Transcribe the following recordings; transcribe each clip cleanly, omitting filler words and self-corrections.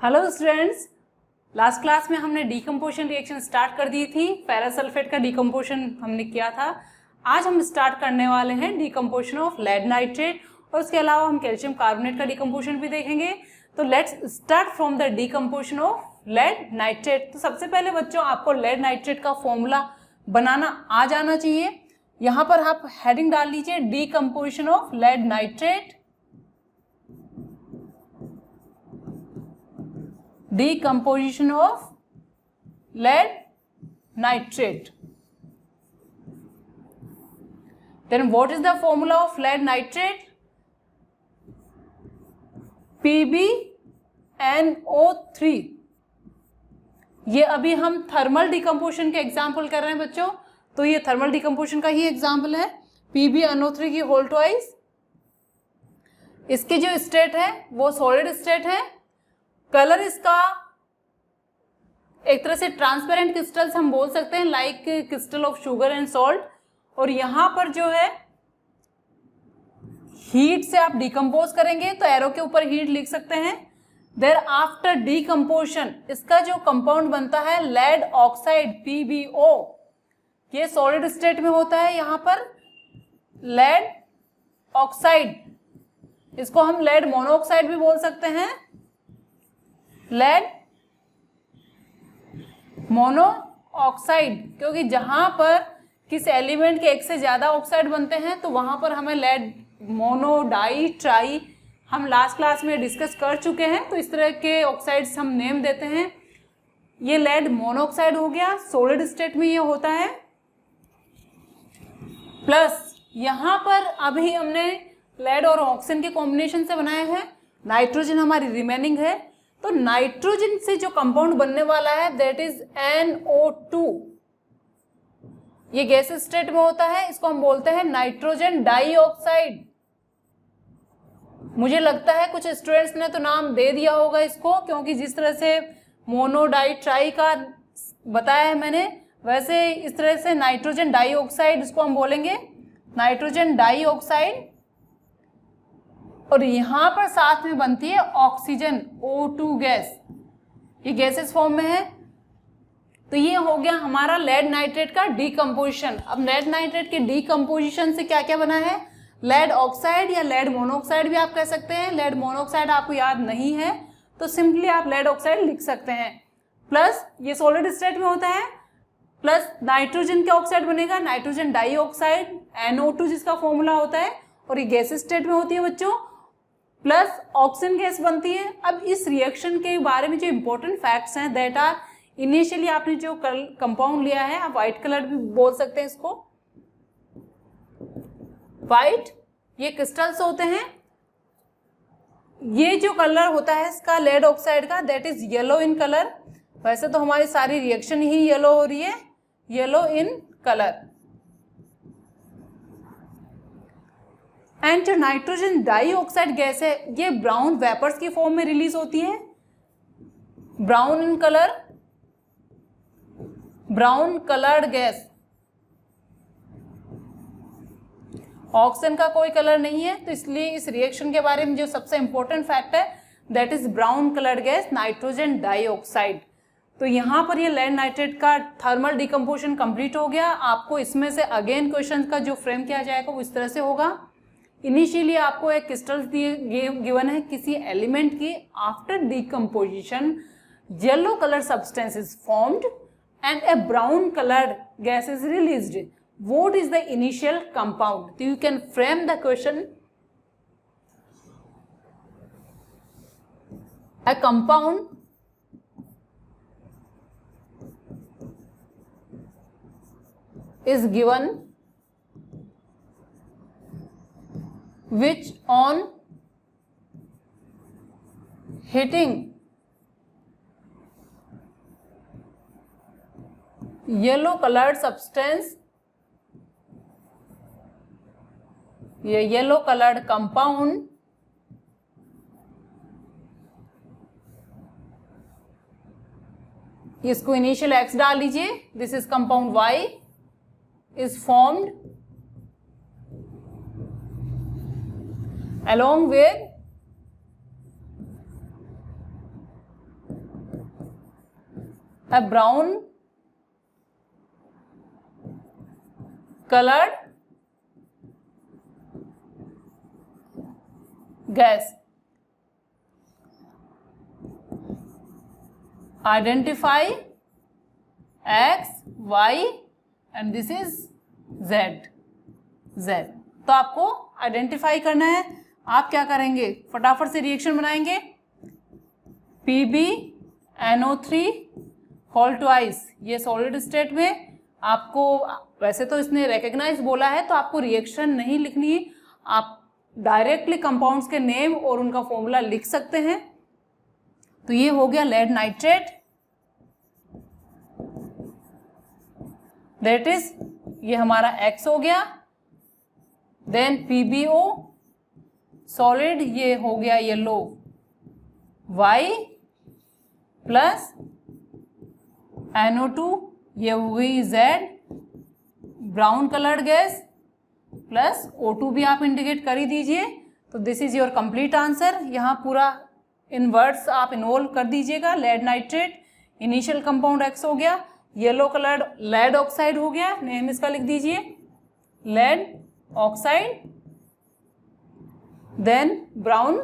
Hello students, last class में हमने decomposition reaction start कर दी थी। फेरस का डीकम्पोजिशन हमने किया था। आज हम स्टार्ट करने वाले हैं डीकम्पोजिशन ऑफ लेड नाइट्रेट और उसके अलावा हम कैल्शियम कार्बोनेट का डीकम्पोजिशन भी देखेंगे। तो let's start from the decomposition of lead nitrate. तो सबसे पहले बच्चों आपको लेड नाइट्रेट का फॉर्मूला बनाना आ जाना चाहिए। यहाँ पर आप हेडिंग डाल लीजिए decomposition of lead nitrate. Decomposition of lead nitrate. Then what is the formula of lead nitrate? PbNO3। ये अभी हम थर्मल डिकम्पोजिशन के एग्जाम्पल कर रहे हैं बच्चों, तो ये थर्मल डिकम्पोजिशन का ही एग्जाम्पल है। PbNO3 की होल ट्वाइस। इसकी जो स्टेट है वो सॉलिड स्टेट है। कलर इसका एक तरह से ट्रांसपेरेंट क्रिस्टल्स हम बोल सकते हैं, like crystal of sugar and salt. और यहां पर जो है हीट से आप डिकम्पोज करेंगे तो एरो के ऊपर हीट लिख सकते हैं। देयर आफ्टर डिकम्पोजिशन इसका जो कंपाउंड बनता है लेड ऑक्साइड PbO, ये सॉलिड स्टेट में होता है। यहां पर लेड ऑक्साइड, इसको हम लेड मोनोऑक्साइड भी बोल सकते हैं, लेड मोनोऑक्साइड, क्योंकि जहां पर किस एलिमेंट के एक से ज्यादा ऑक्साइड बनते हैं तो वहां पर हमें लेड मोनो, डाई, ट्राई हम लास्ट क्लास में डिस्कस कर चुके हैं। तो इस तरह के ऑक्साइड्स हम नेम देते हैं। ये लेड मोनोऑक्साइड हो गया, सॉलिड स्टेट में ये होता है। प्लस यहां पर अभी हमने लेड और ऑक्सीजन के कॉम्बिनेशन से बनाया है। नाइट्रोजन हमारी रिमेनिंग है, तो नाइट्रोजन से जो कंपाउंड बनने वाला है दैट इज NO2। ये गैस स्टेट में होता है, इसको हम बोलते हैं नाइट्रोजन डाइऑक्साइड। मुझे लगता है कुछ स्टूडेंट्स ने तो नाम दे दिया होगा इसको, क्योंकि जिस तरह से मोनो, डाई, ट्राई का बताया है मैंने, वैसे इस तरह से नाइट्रोजन डाइऑक्साइड इसको हम बोलेंगे नाइट्रोजन डाइऑक्साइड। और यहां पर साथ में बनती है ऑक्सीजन O2 गैस, ये गैसेस फॉर्म में है। तो ये हो गया हमारा लेड नाइट्रेट का डीकम्पोजिशन। अब लेड नाइट्रेट के डीकम्पोजिशन से क्या क्या बना है, लेड ऑक्साइड या लेड मोनोऑक्साइड भी आप कह सकते हैं। लेड मोनोऑक्साइड आपको याद नहीं है तो सिंपली आप लेड ऑक्साइड लिख सकते हैं। प्लस ये सॉलिड स्टेट में होता है, प्लस नाइट्रोजन के ऑक्साइड बनेगा नाइट्रोजन डाइऑक्साइड NO2 जिसका फॉर्मूला होता है, और ये गैस स्टेट में होती है बच्चों। प्लस ऑक्सीजन गैस बनती है। अब इस रिएक्शन के बारे में जो इंपॉर्टेंट फैक्ट्स हैं दैट आर, इनिशियली आपने जो कंपाउंड लिया है, आप व्हाइट कलर भी बोल सकते हैं इसको, व्हाइट, ये क्रिस्टल्स होते हैं। ये जो कलर होता है इसका लेड ऑक्साइड का that is yellow in colour. वैसे तो हमारी सारी रिएक्शन ही येलो हो रही है, येलो इन कलर। एंड जो नाइट्रोजन डाइऑक्साइड गैस है ये ब्राउन वेपर्स की फॉर्म में रिलीज होती है, brown in colour, brown coloured gas. Oxygen का कोई कलर नहीं है, तो इसलिए इस रिएक्शन के बारे में जो सबसे इंपॉर्टेंट फैक्ट है that is brown coloured gas nitrogen dioxide. तो यहां पर ये लेड नाइट्रेट का थर्मल डिकम्पोजिशन कंप्लीट हो गया। आपको इसमें से अगेन क्वेश्चन का जो फ्रेम किया जाएगा वो इस तरह से होगा। इनिशियली आपको एक क्रिस्टल गिवन है किसी एलिमेंट की, after decomposition yellow colour substance is formed and a brown coloured gas is released. What is the initial compound? तो you can frame the question, a compound is given which on hitting yellow colored substance, ये yellow colored compound इसको initial X डाल लीजिए, this is compound Y is formed along with a brown colored gas. Identify X, Y and this is Z. तो आपको identify करना है। आप क्या करेंगे, फटाफट से रिएक्शन बनाएंगे। PbNO3 होल ट्वाइस, ये सॉलिड स्टेट में आपको, वैसे तो इसने रिकग्नाइज बोला है तो आपको रिएक्शन नहीं लिखनी है, आप डायरेक्टली कंपाउंड्स के नेम और उनका फॉर्मूला लिख सकते हैं। तो ये हो गया लेड नाइट्रेट, दैट इज ये हमारा X हो गया। देन PbO सॉलिड, ये हो गया येलो, Y प्लस NO2 ये हो गई Z, brown coloured gas plus O2 भी आप इंडिकेट कर ही दीजिए। तो this is your complete answer. यहाँ पूरा इन वर्ड्स आप इन्वॉल्व कर दीजिएगा। Lead nitrate initial compound X हो गया, येलो कलर्ड लेड ऑक्साइड हो गया, नेम इसका लिख दीजिए lead oxide, then brown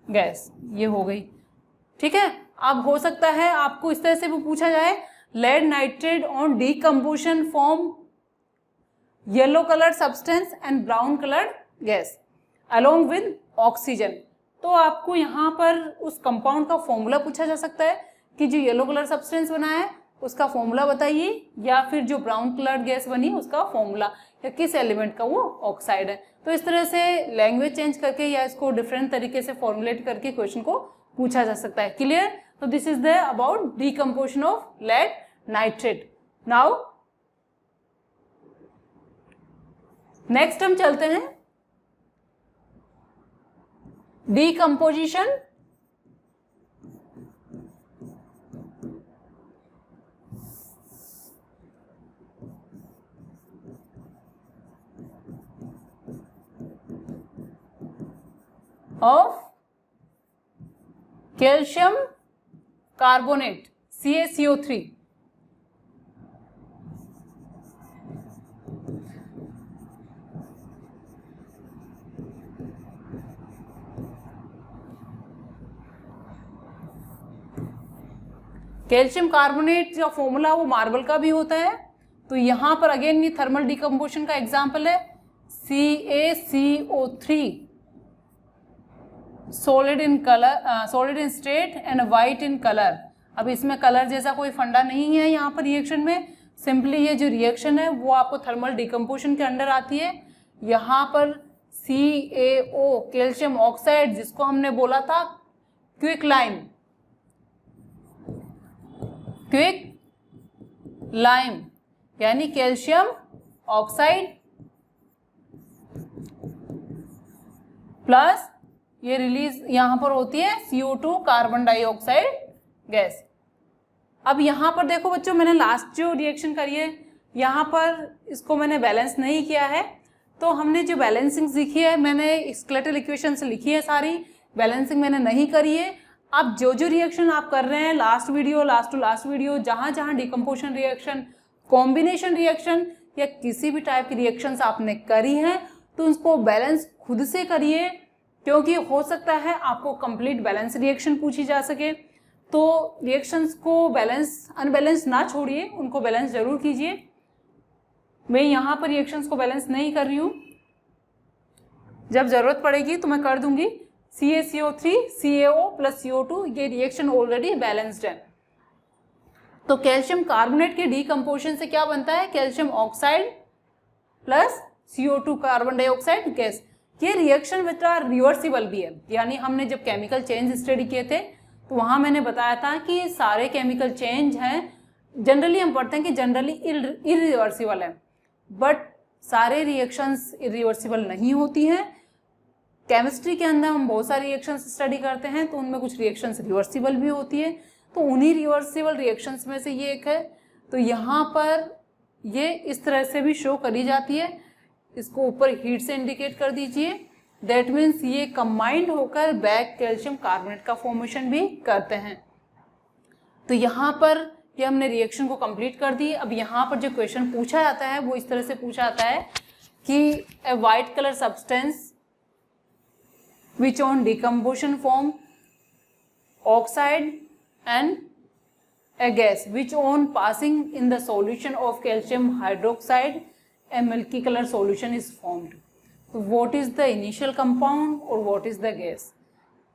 gas, ये हो गई। ठीक है, अब हो सकता है आपको इस तरह से भी पूछा जाए, lead nitrate on decomposition form yellow coloured substance and brown coloured gas along with oxygen. तो आपको यहाँ पर उस कंपाउंड का फॉर्मूला पूछा जा सकता है कि जो येलो कलर सब्सटेंस बना है उसका फॉर्मूला बताइए, या फिर जो ब्राउन कलर्ड गैस बनी उसका फॉर्मूला, या किस एलिमेंट का वो ऑक्साइड है। तो इस तरह से लैंग्वेज चेंज करके या इसको डिफरेंट तरीके से फॉर्मुलेट करके क्वेश्चन को पूछा जा सकता है। क्लियर? तो this is the about decomposition of lead nitrate. Now next हम चलते हैं decomposition of calcium carbonate CaCO3। Calcium carbonate का फॉर्मूला वो मार्बल का भी होता है। तो यहां पर अगेन ये थर्मल डिकम्पोजिशन का एग्जांपल है, CaCO3 solid in colour, solid in state and white in colour. अब इसमें कलर जैसा कोई फंडा नहीं है यहाँ पर रिएक्शन में, सिंपली ये जो रिएक्शन है वो आपको थर्मल डिकम्पोजिशन के अंडर आती है। यहाँ पर CaO कैल्शियम ऑक्साइड, जिसको हमने बोला था क्विक लाइम यानी कैल्शियम ऑक्साइड प्लस ये रिलीज यहां पर होती है CO2 कार्बन डाइऑक्साइड गैस। अब यहां पर देखो बच्चों, मैंने लास्ट जो रिएक्शन करी है यहां पर इसको मैंने बैलेंस नहीं किया है। तो हमने जो बैलेंसिंग सीखी है, मैंने स्केलेटल इक्वेशन से लिखी है सारी, बैलेंसिंग मैंने नहीं करी है। अब जो जो रिएक्शन आप कर रहे हैं लास्ट टू लास्ट वीडियो, जहां जहां डिकम्पोजिशन रिएक्शन, कॉम्बिनेशन रिएक्शन या किसी भी टाइप की रिएक्शन आपने करी है, तो उसको बैलेंस खुद से करिए, क्योंकि हो सकता है आपको कंप्लीट बैलेंस रिएक्शन पूछी जा सके। तो रिएक्शंस को अनबैलेंस ना छोड़िए, उनको बैलेंस जरूर कीजिए। मैं यहाँ पर रिएक्शंस को बैलेंस नहीं कर रही हूँ, जब जरूरत पड़ेगी तो मैं कर दूंगी। CaCO3 CaO प्लस CO2 ये रिएक्शन ऑलरेडी बैलेंस्ड है। तो कैल्शियम कार्बोनेट के डीकम्पोजिशन से क्या बनता है, calcium oxide plus CO2 carbon dioxide gas. ये रिएक्शन बेटा रिवर्सिबल भी है, यानी हमने जब केमिकल चेंज स्टडी किए थे तो वहां मैंने बताया था कि सारे केमिकल चेंज हैं, जनरली हम पढ़ते हैं कि जनरली इरिवर्सिबल है, बट सारे रिएक्शंस इरिवर्सिबल नहीं होती हैं। केमिस्ट्री के अंदर हम बहुत सारे रिएक्शंस स्टडी करते हैं, तो उनमें कुछ रिएक्शंस रिवर्सिबल भी होती है। तो उन्हीं रिवर्सिबल रिएक्शंस में से ये एक है। तो यहाँ पर ये इस तरह से भी शो करी जाती है, इसको ऊपर हीट से इंडिकेट कर दीजिए। दैट मीन्स ये कंबाइंड होकर बैक कैल्शियम कार्बोनेट का फॉर्मेशन भी करते हैं। तो यहाँ पर ये हमने रिएक्शन को कंप्लीट कर दी। अब यहाँ पर जो क्वेश्चन पूछा जाता है वो इस तरह से पूछा जाता है कि a white colour substance which on decomposition form oxide and a gas which on passing in the solution of calcium hydroxide a milky color solution is formed. What is the initial compound or what is the gas?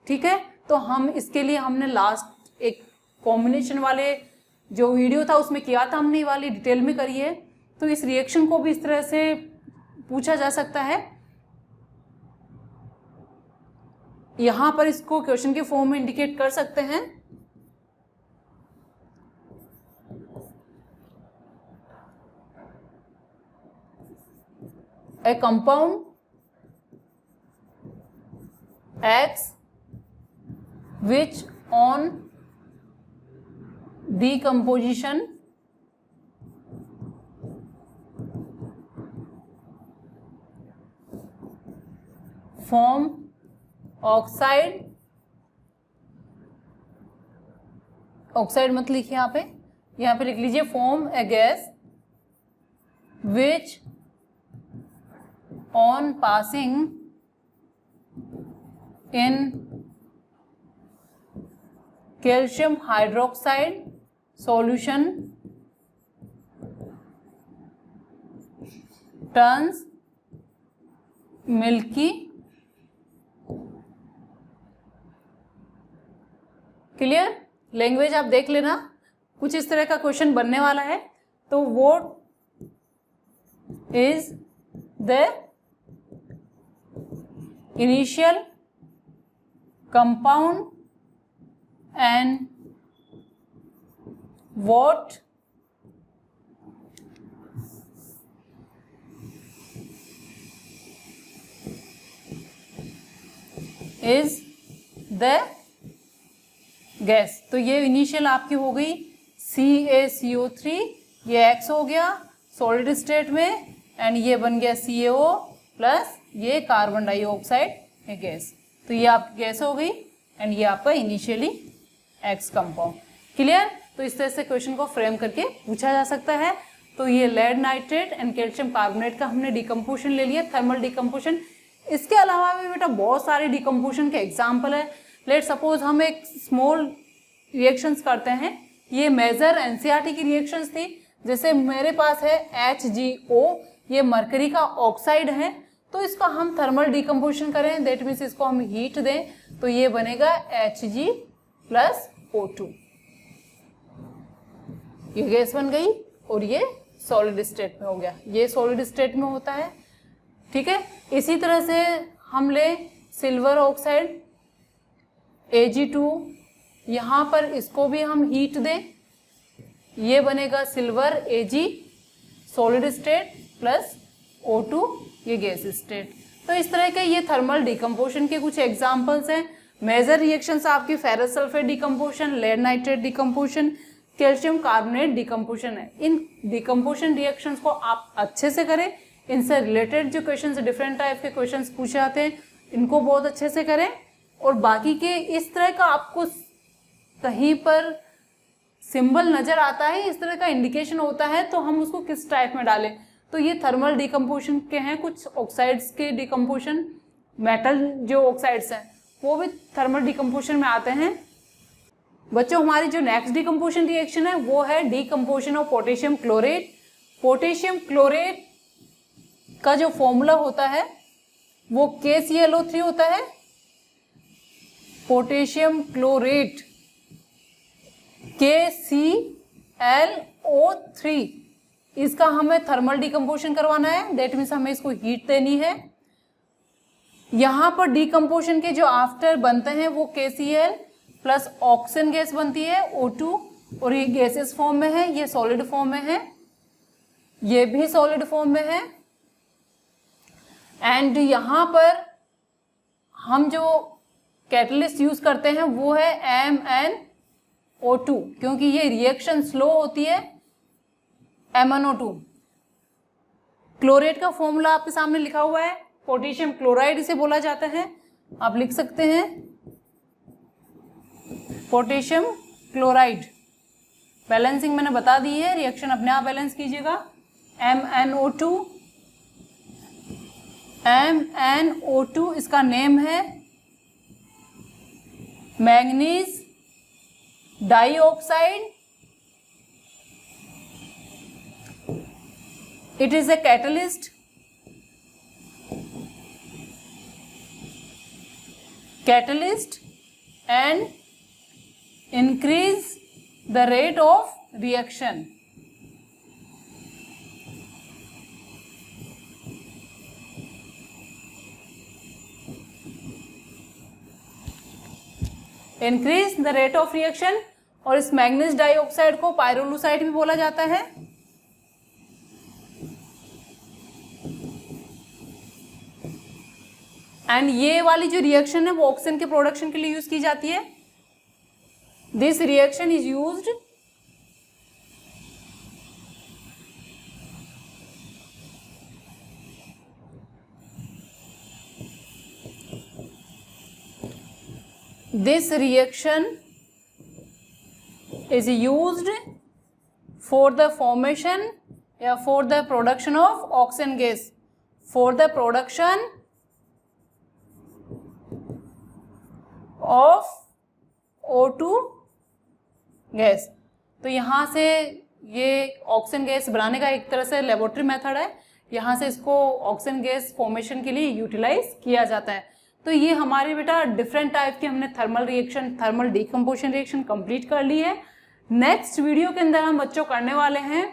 ठीक है, तो हम इसके लिए हमने last एक combination वाले जो वीडियो था उसमें किया था हमने, वाली डिटेल में करी है। तो इस रिएक्शन को भी इस तरह से पूछा जा सकता है। यहां पर इसको क्वेश्चन के फॉर्म में इंडिकेट कर सकते हैं। ए compound X which on decomposition form oxide, oxide मत लिखिए यहाँ पे लिख लीजिए form A gas which on passing in calcium hydroxide solution turns milky. Clear? Language आप देख लेना, कुछ इस तरह का क्वेश्चन बनने वाला है। तो what is the initial compound and what is the gas. तो ये इनिशियल आपकी हो गई CaCO3, ये X हो गया सॉलिड स्टेट में, एंड ये बन गया CaO प्लस ये कार्बन डाइऑक्साइड ये गैस। तो ये आपकी गैस हो गई एंड ये आपका इनिशियली X कंपाउंड। क्लियर? तो इस तरह से क्वेश्चन को फ्रेम करके पूछा जा सकता है। तो ये lead nitrate and calcium carbonate का हमने डिकम्पोजिशन ले लिया, थर्मल डिकम्पोजिशन। इसके अलावा भी बेटा बहुत सारे डिकम्पोजिशन के एग्जाम्पल है। लेट सपोज हम एक स्मॉल रिएक्शंस करते हैं, ये मेजर एनसीईआरटी की रिएक्शंस थी। जैसे मेरे पास है HgO, ये मरकरी का ऑक्साइड है, तो इसका हम थर्मल डिकम्पोजिशन करें, दैट मीन्स इसको हम हीट दें, तो ये बनेगा Hg प्लस O2, ये गैस बन गई और ये सॉलिड स्टेट में हो गया, ये सॉलिड स्टेट में होता है। ठीक है, इसी तरह से हम ले सिल्वर ऑक्साइड Ag2, यहाँ पर इसको भी हम हीट दें, ये बनेगा silver Ag solid state plus O2 ये गैस स्टेट। तो इस तरह के ये थर्मल डिकम्पोजिशन के कुछ एग्जांपल्स हैं। मेजर रिएक्शंस आपकी ferrous sulphate decomposition, lead nitrate decomposition, calcium carbonate decomposition है। इन डिकम्पोजिशन रिएक्शंस को आप अच्छे से करें, इनसे रिलेटेड जो क्वेश्चंस, डिफरेंट टाइप के क्वेश्चंस पूछे जाते हैं, इनको बहुत अच्छे से करें। और बाकी के इस तरह का आपको कहीं पर सिंबल नजर आता है, इस तरह का इंडिकेशन होता है, तो हम उसको किस टाइप में डालें। तो ये थर्मल डिकम्पोजिशन के हैं, कुछ ऑक्साइड्स के डिकम्पोजिशन, मेटल जो ऑक्साइड्स हैं वो भी थर्मल डिकम्पोजिशन में आते हैं। बच्चों हमारी जो नेक्स्ट डिकम्पोजिशन रिएक्शन है वो है decomposition of potassium chlorate. Potassium chlorate का जो फॉर्मूला होता है वो KClO3 होता है। पोटेशियम क्लोरेट KClO3, इसका हमें थर्मल डिकम्पोजिशन करवाना है, दैट मीन्स हमें इसको हीट देनी है। यहाँ पर डिकम्पोजिशन के जो आफ्टर बनते हैं वो KCl प्लस ऑक्सीजन गैस बनती है O2, और ये गैसेस फॉर्म में है, ये सॉलिड फॉर्म में है, ये भी सॉलिड फॉर्म में है। एंड यहाँ पर हम जो कैटलिस्ट यूज करते हैं वो है MnO2, क्योंकि ये रिएक्शन स्लो होती है MnO2। क्लोरेट का फॉर्मूला आपके सामने लिखा हुआ है, पोटेशियम क्लोराइड इसे बोला जाता है, आप लिख सकते हैं पोटेशियम क्लोराइड। बैलेंसिंग मैंने बता दी है, रिएक्शन अपने आप बैलेंस कीजिएगा। MnO2 इसका नेम है manganese dioxide. It is a catalyst and increase the rate of reaction. Increase the rate of reaction, और इस मैंगनीज डाइऑक्साइड को पायरोलुसाइड भी बोला जाता है। एंड ये वाली जो रिएक्शन है वो ऑक्सीजन के प्रोडक्शन के लिए यूज की जाती है। This reaction is used for the formation या for the production of oxygen gas, for the production of O2 gas. तो यहाँ से ये ऑक्सीजन गैस बनाने का एक तरह से लेबोरेटरी मेथड है, यहाँ से इसको ऑक्सीजन गैस फॉर्मेशन के लिए यूटिलाइज किया जाता है। तो ये हमारे बेटा डिफरेंट टाइप के हमने thermal reaction, thermal decomposition reaction complete कर ली है। नेक्स्ट वीडियो के अंदर हम बच्चों करने वाले हैं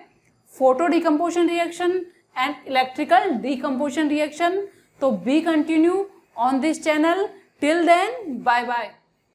photo decomposition reaction and electrical decomposition reaction. तो be continue on this channel. Till then, bye bye.